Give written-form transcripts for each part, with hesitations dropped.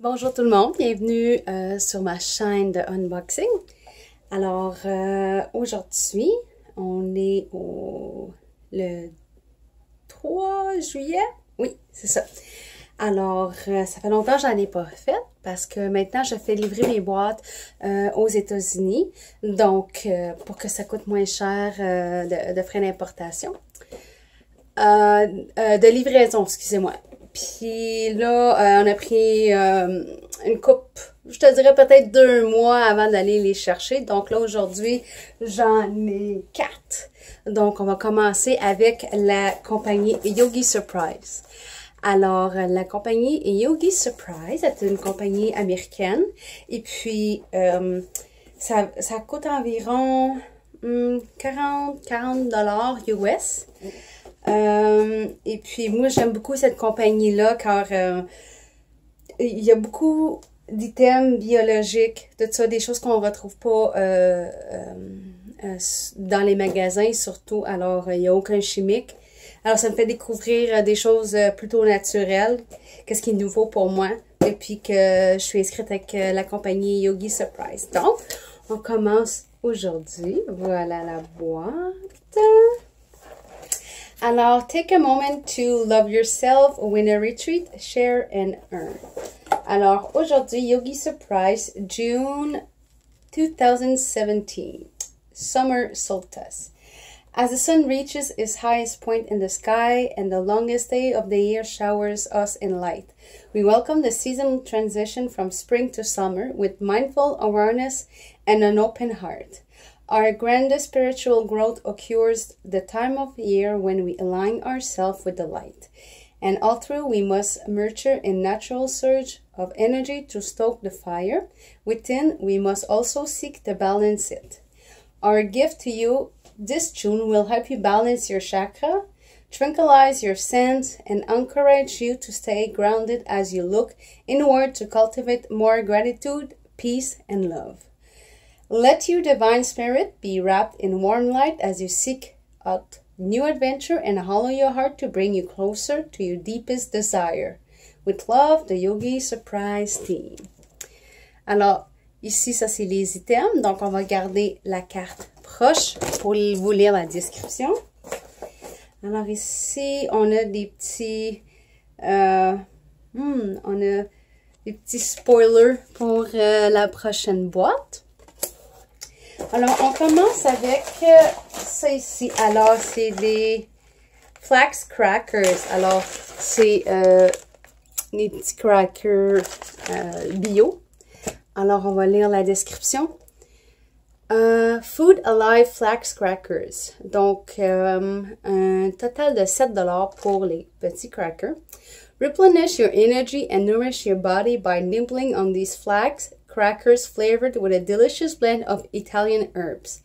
Bonjour tout le monde, bienvenue sur ma chaîne de unboxing. Alors aujourd'hui, on est le 3 juillet, oui c'est ça. Alors ça fait longtemps que j'en ai pas fait parce que maintenant je fais livrer mes boîtes aux États-Unis, donc pour que ça coûte moins cher de frais d'importation, de livraison, excusez-moi. Puis là, on a pris une coupe, je te dirais peut-être 2 mois avant d'aller les chercher. Donc là, aujourd'hui, j'en ai 4. Donc, on va commencer avec la compagnie Yogi Surprise. Alors, la compagnie Yogi Surprise est une compagnie américaine. Et puis, ça coûte environ 40 $ US. Et puis moi j'aime beaucoup cette compagnie-là car il y a beaucoup d'items biologiques, de ça, des choses qu'on ne retrouve pas dans les magasins surtout. Alors il n'y a aucun chimique. Alors ça me fait découvrir des choses plutôt naturelles, qu'est-ce qui est nouveau pour moi depuis que je suis inscrite avec la compagnie Yogi Surprise. Donc on commence aujourd'hui. Voilà la boîte. Alors, take a moment to love yourself, win a retreat, share and earn. Alors, aujourd'hui, Yogi Surprise, June 2017, Summer Solstice. As the sun reaches its highest point in the sky and the longest day of the year showers us in light, we welcome the seasonal transition from spring to summer with mindful awareness and an open heart. Our grandest spiritual growth occurs the time of year when we align ourselves with the light. And all through we must nurture a natural surge of energy to stoke the fire. Within we must also seek to balance it. Our gift to you this June will help you balance your chakra, tranquilize your sense, and encourage you to stay grounded as you look inward to cultivate more gratitude, peace, and love. Let your divine spirit be wrapped in warm light as you seek out new adventure and hollow your heart to bring you closer to your deepest desire. With love, the Yogi Surprise Team. Alors, ici, ça c'est les items. Donc, on va garder la carte proche pour vous lire la description. Alors, ici, on a des petits... on a des petits spoilers pour la prochaine boîte. Alors, on commence avec ça ici. Alors, c'est des Flax Crackers. Alors, c'est des petits crackers bio. Alors, on va lire la description. Food Alive Flax Crackers. Donc, un total de 7 $ pour les petits crackers. Replenish your energy and nourish your body by nibbling on these flax crackers flavored with a delicious blend of Italian herbs.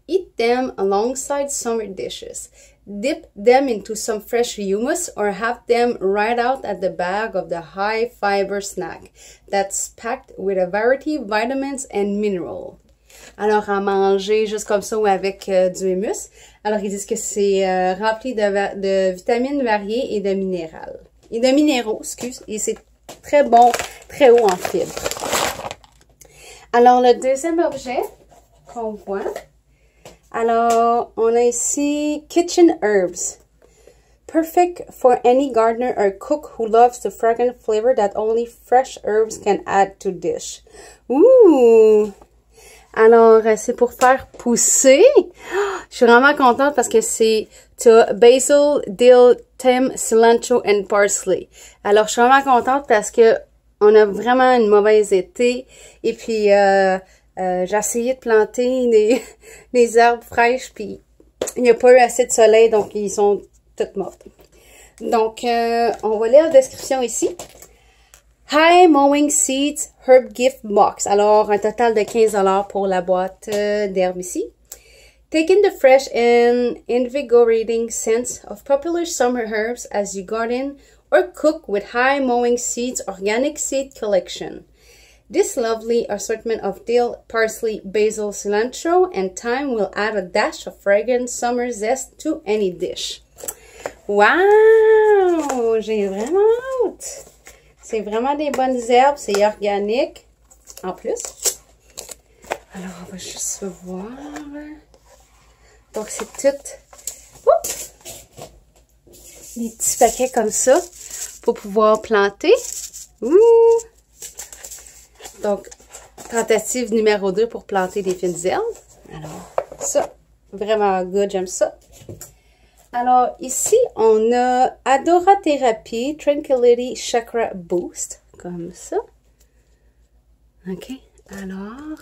Eat them alongside summer dishes. Dip them into some fresh hummus or have them right out at the bag of the high fiber snack that's packed with a variety of vitamins and minerals. Alors, à manger juste comme ça ou avec du hummus. Alors, ils disent que c'est rempli de vitamines variées et de minéraux, excuse. Et c'est très bon, très haut en fibres. Alors, le deuxième objet qu'on voit, alors, on a ici Kitchen Herbs. Perfect for any gardener or cook who loves the fragrant flavor that only fresh herbs can add to dish. Ouh! Alors, c'est pour faire pousser. Je suis vraiment contente parce que c'est basil, dill, thyme, cilantro and parsley. Alors, je suis vraiment contente parce que on a vraiment une mauvaise été. Et puis, j'ai essayé de planter des herbes fraîches. Puis, il n'y a pas eu assez de soleil. Donc, ils sont toutes mortes. Donc, on va lire la description ici. High Mowing Seeds Herb Gift Box. Alors, un total de 15 $ pour la boîte d'herbes ici. Take in the fresh and invigorating scents of popular summer herbs as you garden or cook with High Mowing Seeds Organic Seed Collection. This lovely assortment of dill, parsley, basil, cilantro, and thyme will add a dash of fragrant summer zest to any dish. Wow! J'ai vraiment hâte! C'est vraiment des bonnes herbes. C'est organique, en plus. Alors, on va juste voir. Donc, c'est tout... Oups! Des petits paquets comme ça pour pouvoir planter. Ouh! Donc, tentative numéro 2 pour planter des fines herbes. Alors, ça, vraiment good, j'aime ça. Alors, ici, on a Adorathérapie Tranquility Chakra Boost, comme ça. OK, alors...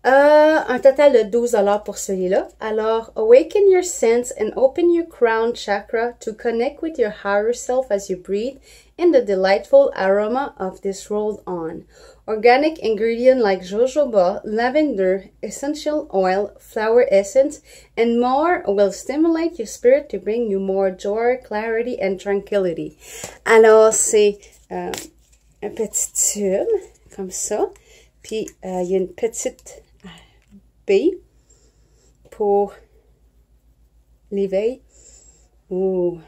un total de 12 $ pour celui-là. Alors, awaken your sense and open your crown chakra to connect with your higher self as you breathe in the delightful aroma of this roll-on. Organic ingredient like jojoba, lavender, essential oil, flower essence, and more will stimulate your spirit to bring you more joy, clarity, and tranquility. Alors, c'est un petit tube, comme ça. Puis, il y a une petite baie pour l'éveil. Ouh,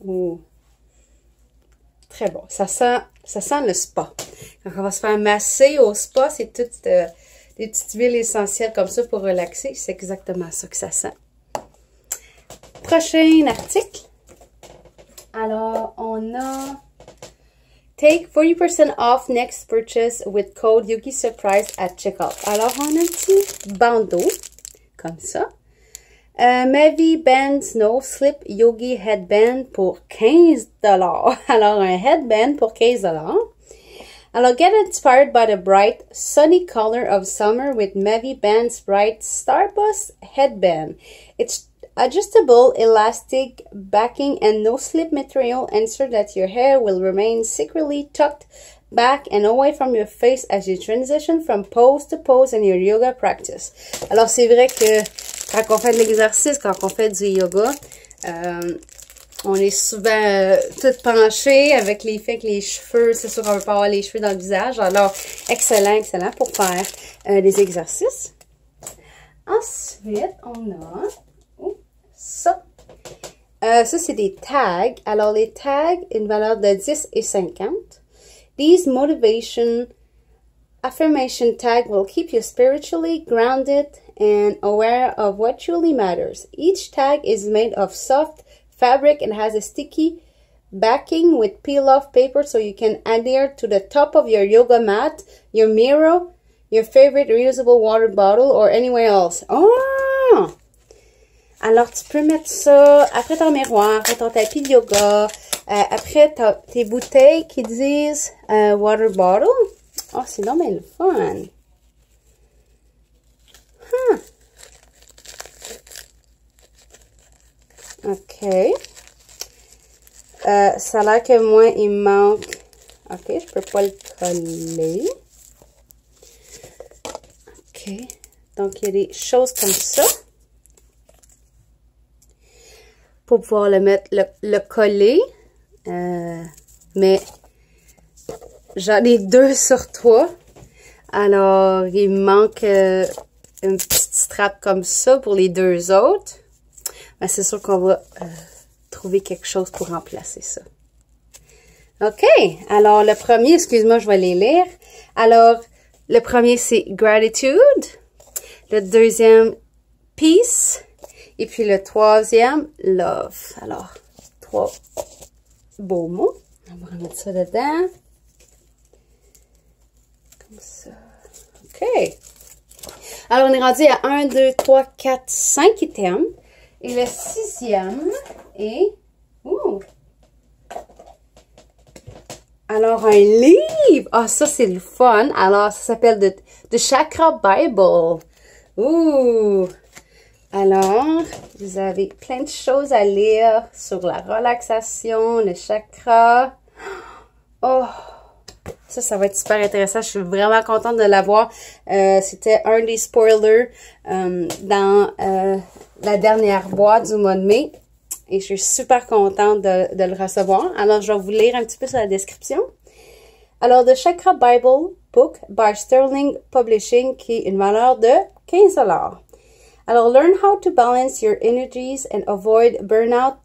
ouh. Très bon. Ça sent le spa. Quand on va se faire masser au spa, c'est toutes des petites huiles essentielles comme ça pour relaxer. C'est exactement ça que ça sent. Prochain article. Alors, on a... Take 40% off next purchase with code Yogi Surprise at checkout. Alors, on a un petit bandeau, comme ça. Mavi Bands No Slip Yogi Headband pour 15 $. Alors, un headband pour 15 $. Alors, get inspired by the bright, sunny color of summer with Mavi Band's bright Starburst Headband. It's adjustable, elastic backing, and no-slip material ensure that your hair will remain securely tucked back and away from your face as you transition from pose to pose in your yoga practice. Alors, c'est vrai que quand on fait de l'exercice, quand on fait du yoga, on est souvent tout penché avec l'effet que les cheveux, c'est sûr qu'on ne veut pas avoir les cheveux dans le visage. Alors, excellent, excellent pour faire des exercices. Ensuite, on a... Ça, c'est des tags. Alors, les tags, une valeur de 10 et 50. These motivation affirmation tags will keep you spiritually grounded and aware of what truly matters. Each tag is made of soft fabric and has a sticky backing with peel-off paper so you can adhere to the top of your yoga mat, your mirror, your favorite reusable water bottle, or anywhere else. Oh! Alors, tu peux mettre ça après ton miroir, après ton tapis de yoga, après tes bouteilles qui disent water bottle. Oh, c'est non mais le fun. Huh. OK. Ça a l'air que moi, il me manque... OK, je peux pas le coller. OK. Donc, il y a des choses comme ça. Pour pouvoir le mettre, le coller. Mais j'en ai 2 sur 3. Alors, il me manque une petite strap comme ça pour les 2 autres. Mais c'est sûr qu'on va trouver quelque chose pour remplacer ça. OK. Alors, le premier, excuse-moi, je vais les lire. Alors, le premier, c'est gratitude. Le deuxième, peace. Et puis le troisième, love. Alors, 3 beaux mots. On va remettre ça dedans. Comme ça. OK. Alors, on est rendu à 1, 2, 3, 4, 5 items. Et le 6e est... Ouh! Alors, un livre! Ah, ça, c'est le fun. Alors, ça s'appelle The Chakra Bible. Ouh! Alors, vous avez plein de choses à lire sur la relaxation, le chakra. Oh! Ça va être super intéressant. Je suis vraiment contente de l'avoir. C'était un des spoilers dans la dernière boîte du mois de mai. Et je suis super contente de le recevoir. Alors, je vais vous lire un petit peu sur la description. Alors, The Chakra Bible Book by Sterling Publishing, qui est une valeur de 15 $. Alors, learn how to balance your energies and avoid burnout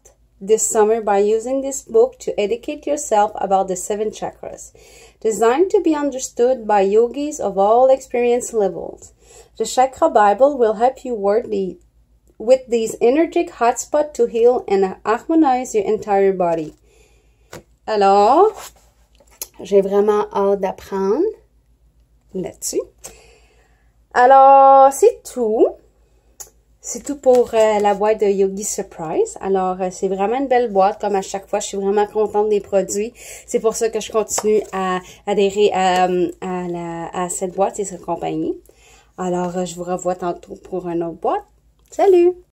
this summer by using this book to educate yourself about the 7 chakras. Designed to be understood by yogis of all experience levels, the Chakra Bible will help you work with these energetic hotspots to heal and harmonize your entire body. Alors, j'ai vraiment hâte d'apprendre là-dessus. Alors, c'est tout. C'est tout pour la boîte de Yogi Surprise. Alors, c'est vraiment une belle boîte. Comme à chaque fois, je suis vraiment contente des produits. C'est pour ça que je continue à adhérer à cette boîte et cette compagnie. Alors, je vous revois tantôt pour une autre boîte. Salut!